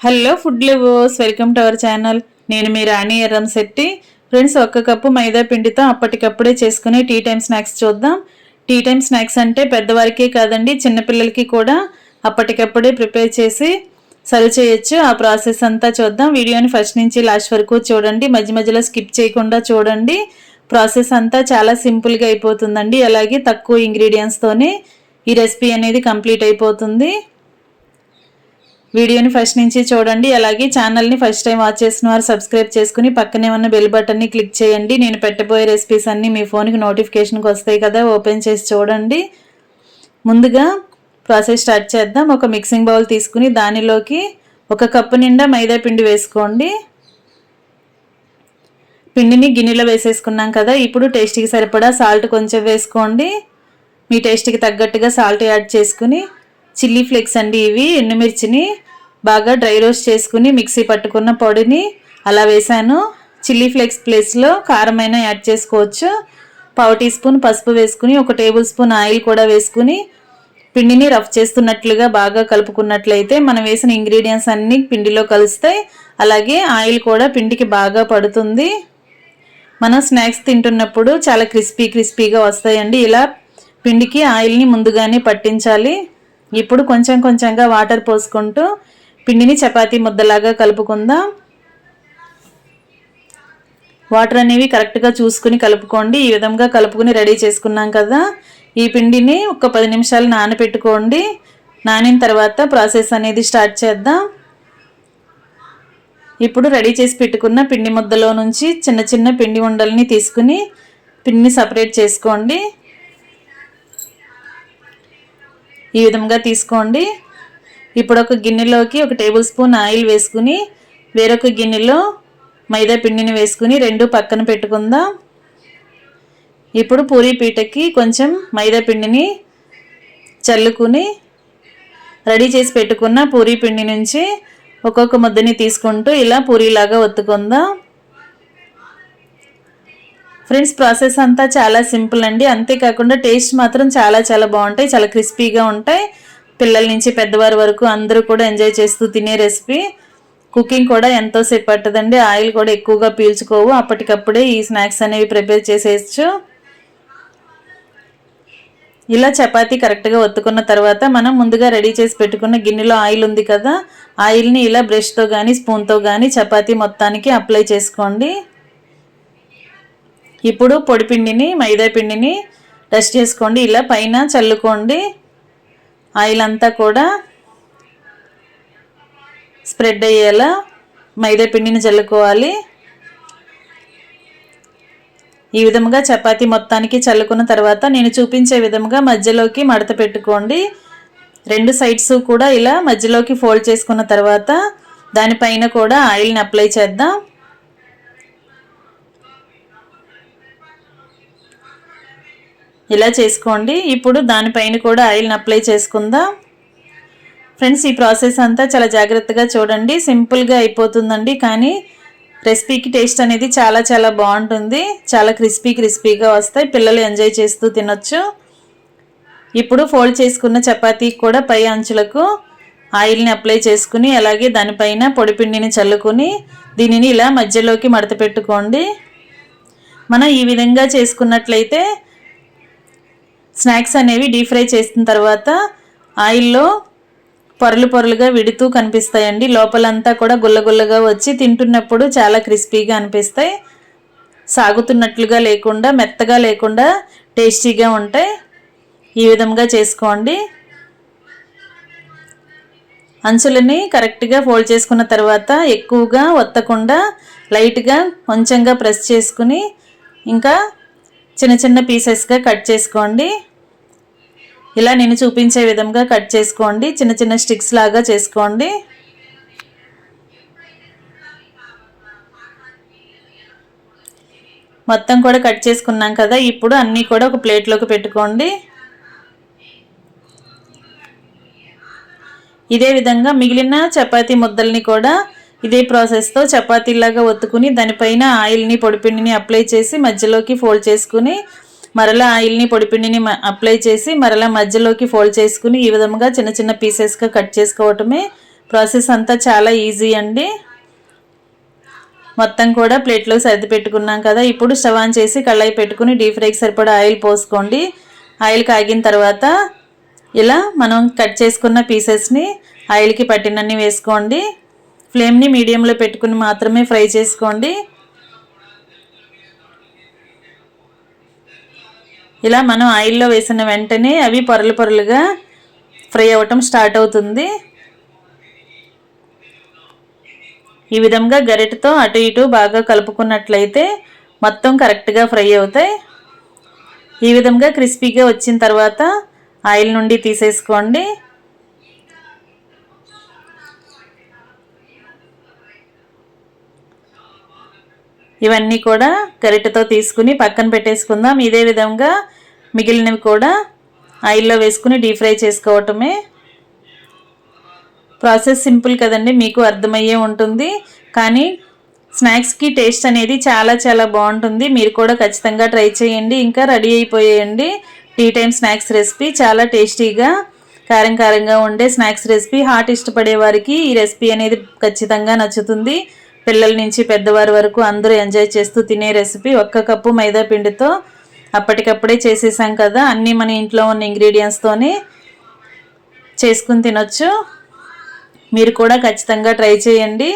Hello food lovers, welcome to our channel. నేను మీ రాణి Erramsetti. Friends, 1 cup మైదా పిండితో అప్పటికప్పుడే చేసుకునే టీ టైమ్ స్నాక్స్ చూద్దాం. టీ టైమ్ స్నాక్స్ అంటే పెద్దవారికే కాదండి, చిన్నపిల్లలకి కూడా అప్పటికప్పుడే ప్రిపేర్ చేసి సర్వ్ చేయొచ్చు. ఆ ప్రాసెస్ అంతా చూద్దాం. వీడియోని ఫస్ట్ నుంచి లాస్ట్ వరకు చూడండి, మధ్య మధ్యలో స్కిప్ చేయకుండా చూడండి. ప్రాసెస్ అంతా చాలా సింపుల్గా అయిపోతుందండి. అలాగే తక్కువ ఇంగ్రీడియంట్స్తోనే ఈ రెసిపీ అనేది కంప్లీట్ అయిపోతుంది. వీడియోని ఫస్ట్ నుంచి చూడండి. అలాగే ఛానల్ని ఫస్ట్ టైం వాచ్ చేసిన వారు సబ్స్క్రైబ్ చేసుకుని పక్కనే ఉన్న బెల్ బటన్ని క్లిక్ చేయండి. నేను పెట్టబోయే రెసిపీస్ అన్నీ మీ ఫోన్కి నోటిఫికేషన్కి వస్తాయి కదా, ఓపెన్ చేసి చూడండి. ముందుగా ప్రాసెస్ స్టార్ట్ చేద్దాం. ఒక మిక్సింగ్ బౌల్ తీసుకుని దానిలోకి 1 కప్పు నిండా మైదా పిండి వేసుకోండి. పిండిని గిన్నెలో వేసేసుకున్నాం కదా, ఇప్పుడు టేస్ట్కి సరిపడా సాల్ట్ కొంచెం వేసుకోండి. మీ టేస్ట్కి తగ్గట్టుగా సాల్ట్ యాడ్ చేసుకుని చిల్లీ ఫ్లేక్స్ అండి, ఇవి ఎండుమిర్చిని బాగా డ్రై రోస్ట్ చేసుకుని మిక్సీ పట్టుకున్న పొడిని అలా వేసాను. చిల్లీ ఫ్లేక్స్ ప్లేస్లో కారమైనా యాడ్ చేసుకోవచ్చు. 1/2 టీ స్పూన్ పసుపు వేసుకుని 1 టేబుల్ స్పూన్ ఆయిల్ కూడా వేసుకుని పిండిని రఫ్ చేస్తున్నట్లుగా బాగా కలుపుకున్నట్లయితే మనం వేసిన ఇంగ్రీడియంట్స్ అన్నీ పిండిలో కలుస్తాయి. అలాగే ఆయిల్ కూడా పిండికి బాగా పడుతుంది. మనం స్నాక్స్ తింటున్నప్పుడు చాలా క్రిస్పీగా వస్తాయండి. ఇలా పిండికి ఆయిల్ని ముందుగానే పట్టించాలి. ఇప్పుడు కొంచెం కొంచెంగా వాటర్ పోసుకుంటూ పిండిని చపాతీ ముద్దలాగా కలుపుకుందాం. వాటర్ అనేవి కరెక్ట్గా చూసుకుని కలుపుకోండి. ఈ విధంగా కలుపుకుని రెడీ చేసుకున్నాం కదా, ఈ పిండిని ఒక 10 నిమిషాలు నానబెట్టుకోండి. నానిన తర్వాత ప్రాసెస్ అనేది స్టార్ట్ చేద్దాం. ఇప్పుడు రెడీ చేసి పెట్టుకున్న పిండి ముద్దలో నుంచి చిన్న చిన్న పిండి ఉండల్ని తీసుకుని పిండిని సపరేట్ చేసుకోండి. ఈ విధంగా తీసుకోండి. ఇప్పుడు ఒక గిన్నెలోకి 1 టేబుల్ స్పూన్ ఆయిల్ వేసుకుని వేరొక గిన్నెలో మైదా పిండిని వేసుకుని రెండు పక్కన పెట్టుకుందాం. ఇప్పుడు పూరీ పీటకి కొంచెం మైదా పిండిని చల్లుకుని రెడీ చేసి పెట్టుకున్న పూరీ పిండి నుంచి ఒక్కొక్క ముద్దని తీసుకుంటూ ఇలా పూరీలాగా ఒత్తుకుందాం. ఫ్రెండ్స్, ప్రాసెస్ అంతా చాలా సింపుల్ అండి. అంతేకాకుండా టేస్ట్ మాత్రం చాలా బాగుంటాయి, చాలా క్రిస్పీగా ఉంటాయి. పిల్లల నుంచి పెద్దవారి వరకు అందరూ కూడా ఎంజాయ్ చేస్తూ తినే రెసిపీ. కుకింగ్ కూడా ఎంతో సేపు పట్టదండి, ఆయిల్ కూడా ఎక్కువగా పీల్చుకోవు. అప్పటికప్పుడే ఈ స్నాక్స్ అనేవి ప్రిపేర్ చేసేయచ్చు. ఇలా చపాతీ కరెక్ట్గా ఒత్తుకున్న తర్వాత మనం ముందుగా రెడీ చేసి పెట్టుకున్న గిన్నెలో ఆయిల్ ఉంది కదా, ఆయిల్ని ఇలా బ్రష్తో కానీ స్పూన్తో కానీ చపాతీ మొత్తానికి అప్లై చేసుకోండి. ఇప్పుడు పొడిపిండిని మైదా పిండిని డస్ట్ చేసుకోండి. ఇలా పైన చల్లుకోండి. ఆయిల్ అంతా కూడా స్ప్రెడ్ అయ్యేలా మైదా పిండిని చల్లుకోవాలి. ఈ విధంగా చపాతీ మొత్తానికి చల్లుకున్న తర్వాత నేను చూపించే విధంగా మధ్యలోకి మడత పెట్టుకోండి. 2 సైడ్స్ కూడా ఇలా మధ్యలోకి ఫోల్డ్ చేసుకున్న తర్వాత దానిపైన కూడా ఆయిల్ని అప్లై చేద్దాం. ఇలా చేసుకోండి. ఇప్పుడు దానిపైన కూడా ఆయిల్ని అప్లై చేసుకుందాం. ఫ్రెండ్స్, ఈ ప్రాసెస్ అంతా చాలా జాగ్రత్తగా చూడండి. సింపుల్గా అయిపోతుందండి, కానీ రెసిపీకి టేస్ట్ అనేది చాలా బాగుంటుంది. చాలా క్రిస్పీగా వస్తాయి. పిల్లలు ఎంజాయ్ చేస్తూ తినొచ్చు. ఇప్పుడు ఫోల్డ్ చేసుకున్న చపాతీకి కూడా పై అంచులకు ఆయిల్ని అప్లై చేసుకుని అలాగే దానిపైన పొడిపిండిని చల్లుకుని దీనిని ఇలా మధ్యలోకి మడత పెట్టుకోండి. మనం ఈ విధంగా చేసుకున్నట్లయితే స్నాక్స్ అనేవి డీప్ ఫ్రై చేసిన తర్వాత ఆయిల్లో పొరలుగా విడుతూ కనిపిస్తాయండి. లోపలంతా కూడా గుల్లగా వచ్చి తింటున్నప్పుడు చాలా క్రిస్పీగా అనిపిస్తాయి. సాగుతున్నట్లుగా లేకుండా, మెత్తగా లేకుండా టేస్టీగా ఉంటాయి. ఈ విధంగా చేసుకోండి. అంచులని కరెక్ట్గా ఫోల్డ్ చేసుకున్న తర్వాత ఎక్కువగా ఒత్తకుండా లైట్గా కొంచెంగా ప్రెస్ చేసుకుని ఇంకా చిన్న పీసెస్గా కట్ చేసుకోండి. ఇలా నేను చూపించే విధంగా కట్ చేసుకోండి. చిన్న స్టిక్స్ లాగా చేసుకోండి. మొత్తం కూడా కట్ చేసుకున్నాం కదా, ఇప్పుడు అన్నీ కూడా ఒక ప్లేట్లోకి పెట్టుకోండి. ఇదే విధంగా మిగిలిన చపాతీ ముద్దల్ని కూడా ఇదే ప్రాసెస్తో చపాతీలాగా ఒత్తుకుని దానిపైన ఆయిల్ని పొడిపిండిని అప్లై చేసి మధ్యలోకి ఫోల్డ్ చేసుకుని మరలా ఆయిల్ని పొడిపిండిని అప్లై చేసి మరలా మధ్యలోకి ఫోల్డ్ చేసుకుని ఈ విధంగా చిన్న పీసెస్గా కట్ చేసుకోవటమే ప్రాసెస్ అంతా చాలా ఈజీ అండి. మొత్తం కూడా ప్లేట్లో సర్ది పెట్టుకున్నాం కదా. ఇప్పుడు స్టవ్ ఆన్ చేసి కళాయి పెట్టుకుని డీప్ ఫ్రైకి సరిపడా ఆయిల్ పోసుకోండి. ఆయిల్ కాగిన తర్వాత ఇలా మనం కట్ చేసుకున్న పీసెస్ని ఆయిల్కి పట్టినన్ని వేసుకోండి. ఫ్లేమ్ని మీడియంలో పెట్టుకుని మాత్రమే ఫ్రై చేసుకోండి. ఇలా మనం ఆయిల్లో వేసిన వెంటనే అవి పొరలు పొరలుగా ఫ్రై అవ్వటం స్టార్ట్ అవుతుంది. ఈ విధంగా గరిటెతో అటు ఇటు బాగా కలుపుకున్నట్లయితే మొత్తం కరెక్ట్గా ఫ్రై అవుతాయి. ఈ విధంగా క్రిస్పీగా వచ్చిన తర్వాత ఆయిల్ నుండి తీసేసుకోండి. ఇవన్నీ కూడా గరిటెతో తీసుకుని పక్కన పెట్టేసుకుందాం. ఇదే విధంగా మిగిలినవి కూడా ఆయిల్లో వేసుకుని డీప్ ఫ్రై చేసుకోవటమే. ప్రాసెస్ సింపుల్ కదండి, మీకు అర్థమయ్యే ఉంటుంది. కానీ స్నాక్స్కి టేస్ట్ అనేది చాలా చాలా బాగుంటుంది. మీరు కూడా ఖచ్చితంగా ట్రై చేయండి. ఇంకా రెడీ అయిపోయేయండి టీ టైం స్నాక్స్ రెసిపీ. చాలా టేస్టీగా కారం కారంగా ఉండే స్నాక్స్ రెసిపీ. హాట్ ఇష్టపడే వారికి ఈ రెసిపీ అనేది ఖచ్చితంగా నచ్చుతుంది. పిల్లల నుంచి పెద్దవారి వరకు అందరూ ఎంజాయ్ చేస్తూ తినే రెసిపీ. 1 కప్పు మైదా పిండితో అప్పటికప్పుడే చేసేసాం కదా. అన్నీ మన ఇంట్లో ఉన్న ఇంగ్రీడియంట్స్తోనే చేసుకుని తినొచ్చు. మీరు కూడా ఖచ్చితంగా ట్రై చేయండి.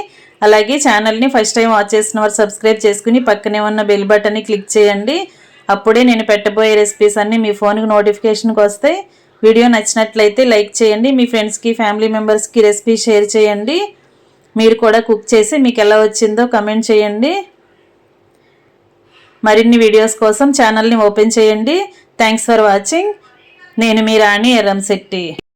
అలాగే ఛానల్ని ఫస్ట్ టైం వాచ్ చేసిన వారు సబ్స్క్రైబ్ చేసుకుని పక్కనే ఉన్న బెల్ బటన్ని క్లిక్ చేయండి. అప్పుడే నేను పెట్టబోయే రెసిపీస్ అన్నీ మీ ఫోన్కి నోటిఫికేషన్కి వస్తాయి. వీడియో నచ్చినట్లయితే లైక్ చేయండి. మీ ఫ్రెండ్స్కి ఫ్యామిలీ మెంబర్స్కి రెసిపీ షేర్ చేయండి. మీరు కూడా కుక్ చేసి మీకు ఎలా వచ్చిందో కమెంట్ చేయండి. మరిన్ని వీడియోస్ కోసం ఛానల్ని ఓపెన్ చేయండి. Thanks for watching. నేను మీ రాణి ఎర్రంశెట్టి.